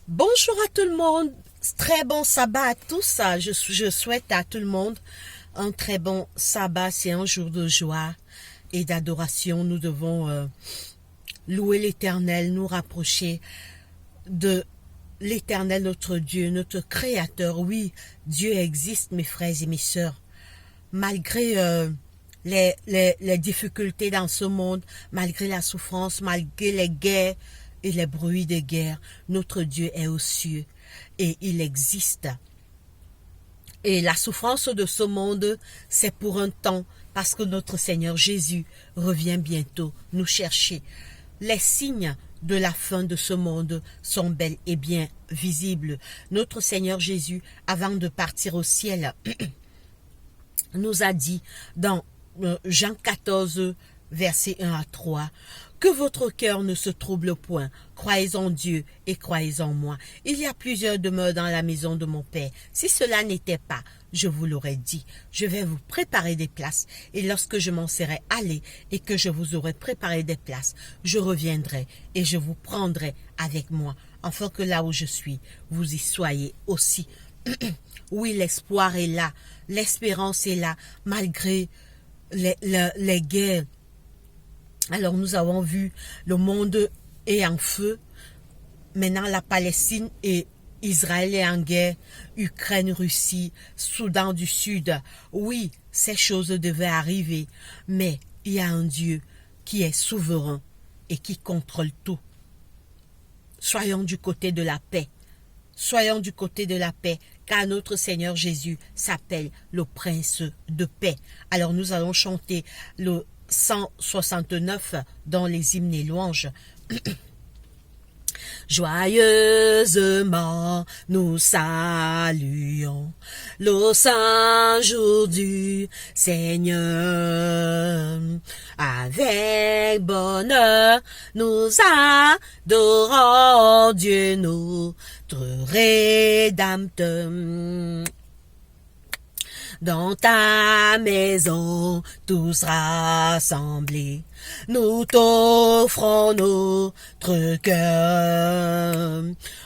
Bonjour à tout le monde, très bon sabbat à tous. Je souhaite à tout le monde un très bon sabbat. C'est un jour de joie et d'adoration. Nous devons louer l'Éternel, nous rapprocher de l'Éternel, notre Dieu, notre Créateur. Oui, Dieu existe, mes frères et mes sœurs. Malgré les difficultés dans ce monde, malgré la souffrance, malgré les guerres et les bruits de guerre, notre Dieu est aux cieux et il existe. Et la souffrance de ce monde, c'est pour un temps, parce que notre Seigneur Jésus revient bientôt nous chercher. Les signes de la fin de ce monde sont bel et bien visibles. Notre Seigneur Jésus, avant de partir au ciel, nous a dit dans Jean 14, versets 1 à 3, que votre cœur ne se trouble point, croyez en Dieu et croyez en moi. Il y a plusieurs demeures dans la maison de mon Père. Si cela n'était pas, je vous l'aurais dit. Je vais vous préparer des places, et lorsque je m'en serai allé et que je vous aurai préparé des places, je reviendrai et je vous prendrai avec moi, afin que là où je suis, vous y soyez aussi. Oui, l'espoir est là, l'espérance est là, malgré les guerres. Alors nous avons vu le monde est en feu. Maintenant la Palestine et Israël est en guerre. Ukraine, Russie, Soudan du Sud. Oui, ces choses devaient arriver. Mais il y a un Dieu qui est souverain et qui contrôle tout. Soyons du côté de la paix. Soyons du côté de la paix, car notre Seigneur Jésus s'appelle le Prince de paix. Alors nous allons chanter le 169 dans les hymnes et louanges. Joyeusement nous saluons le saint jour du Seigneur. Avec bonheur nous adorons Dieu notre Rédempteur. Dans ta maison, tous rassemblés, nous t'offrons notre cœur.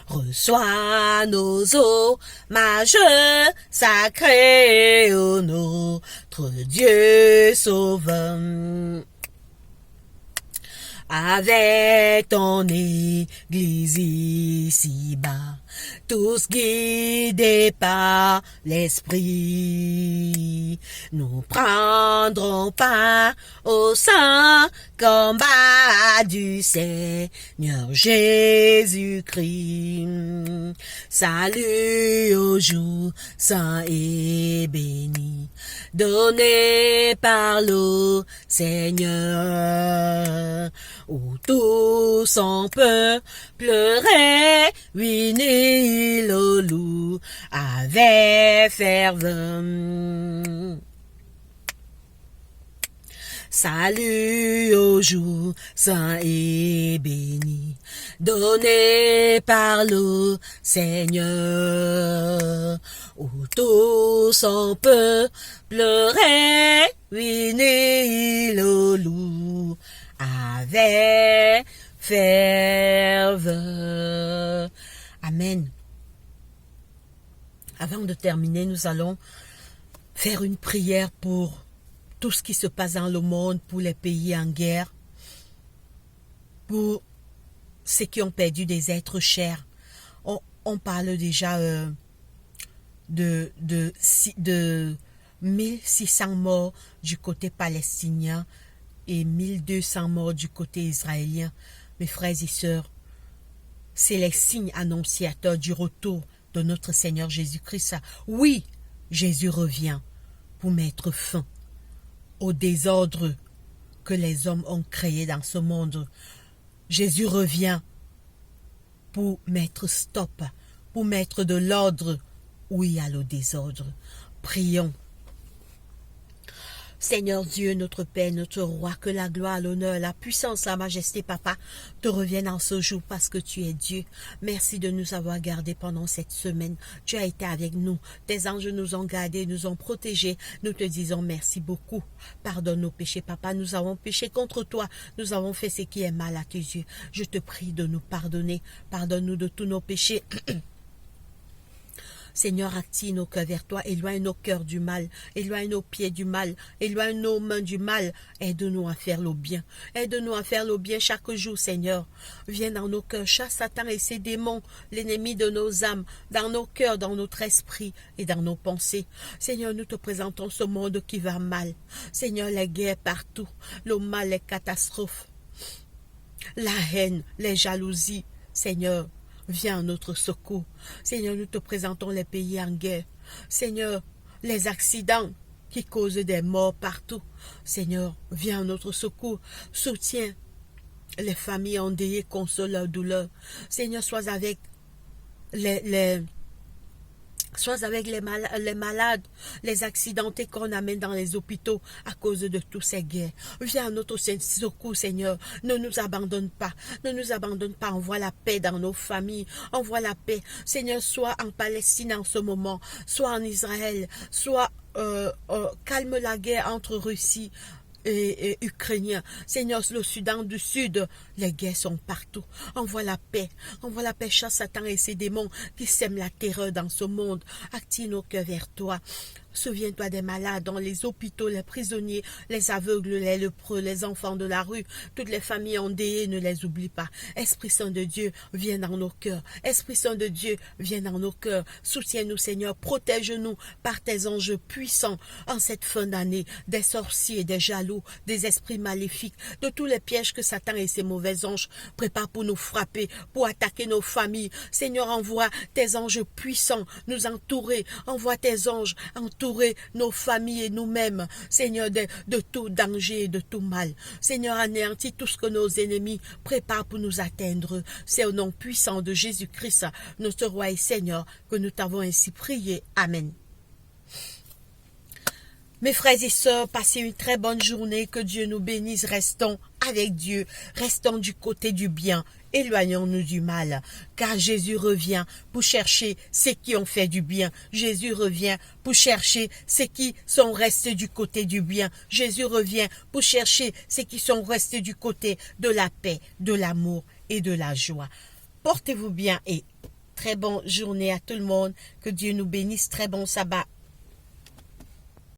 Reçois nos hommages sacrés, ô notre Dieu sauveur. Avec ton église ici-bas, tous guidés par l'Esprit, nous prendrons part au saint combat du Seigneur Jésus-Christ. Salut au jour saint et béni, donné par le Seigneur, où tout son peuple réuni le loup avec ferveur. Salut au jour saint et béni, donné par le Seigneur, où tout son peuple réuni le loup avec ferveur. Amen. Avant de terminer, nous allons faire une prière pour tout ce qui se passe dans le monde, pour les pays en guerre, pour ceux qui ont perdu des êtres chers. On parle déjà de 1600 morts du côté palestinien et 1200 morts du côté israélien. Mes frères et sœurs, c'est les signes annonciateurs du retour de notre Seigneur Jésus-Christ. Oui, Jésus revient pour mettre fin au désordre que les hommes ont créé dans ce monde. Jésus revient pour mettre stop, pour mettre de l'ordre où il y a le désordre. Prions. Seigneur Dieu, notre Père, notre Roi, que la gloire, l'honneur, la puissance, la majesté, Papa, te reviennent en ce jour parce que tu es Dieu. Merci de nous avoir gardés pendant cette semaine. Tu as été avec nous. Tes anges nous ont gardés, nous ont protégés. Nous te disons merci beaucoup. Pardonne nos péchés, Papa. Nous avons péché contre toi. Nous avons fait ce qui est mal à tes yeux. Je te prie de nous pardonner. Pardonne-nous de tous nos péchés. Seigneur, attire nos cœurs vers toi, éloigne nos cœurs du mal, éloigne nos pieds du mal, éloigne nos mains du mal, aide-nous à faire le bien, aide-nous à faire le bien chaque jour, Seigneur. Viens dans nos cœurs, chasse Satan et ses démons, l'ennemi de nos âmes, dans nos cœurs, dans notre esprit et dans nos pensées. Seigneur, nous te présentons ce monde qui va mal. Seigneur, les guerres partout, le mal, les catastrophes, la haine, les jalousies, Seigneur. Viens à notre secours. Seigneur, nous te présentons les pays en guerre. Seigneur, les accidents qui causent des morts partout. Seigneur, viens à notre secours. Soutiens les familles endeuillées, console leur douleur. Seigneur, sois avec les malades, les accidentés qu'on amène dans les hôpitaux à cause de toutes ces guerres. Viens à notre secours, Seigneur. Ne nous abandonne pas. Ne nous abandonne pas. Envoie la paix dans nos familles. Envoie la paix. Seigneur, sois en Palestine en ce moment. Sois en Israël. Sois calme la guerre entre Russie et Ukrainiens. Seigneur, le Soudan du Sud, les guerres sont partout. Envoie la paix, chasse Satan et ses démons qui sèment la terreur dans ce monde. Active nos cœurs vers toi. Souviens-toi des malades dans les hôpitaux, les prisonniers, les aveugles, les lépreux, les enfants de la rue, toutes les familles endeuillées, ne les oublie pas. Esprit Saint de Dieu, viens dans nos cœurs. Esprit Saint de Dieu, viens dans nos cœurs. Soutiens-nous, Seigneur, protège-nous par tes anges puissants en cette fin d'année, des sorciers, des jaloux, des esprits maléfiques, de tous les pièges que Satan et ses mauvais anges préparent pour nous frapper, pour attaquer nos familles. Seigneur, envoie tes anges puissants nous entourer, envoie tes anges entourer nos familles et nous-mêmes, Seigneur, de tout danger et de tout mal. Seigneur, anéantis tout ce que nos ennemis préparent pour nous atteindre. C'est au nom puissant de Jésus-Christ, notre Roi et Seigneur, que nous t'avons ainsi prié. Amen. Mes frères et sœurs, passez une très bonne journée, que Dieu nous bénisse, restons avec Dieu, restons du côté du bien, éloignons-nous du mal, car Jésus revient pour chercher ceux qui ont fait du bien, Jésus revient pour chercher ceux qui sont restés du côté du bien, Jésus revient pour chercher ceux qui sont restés du côté de la paix, de l'amour et de la joie. Portez-vous bien et très bonne journée à tout le monde, que Dieu nous bénisse, très bon sabbat.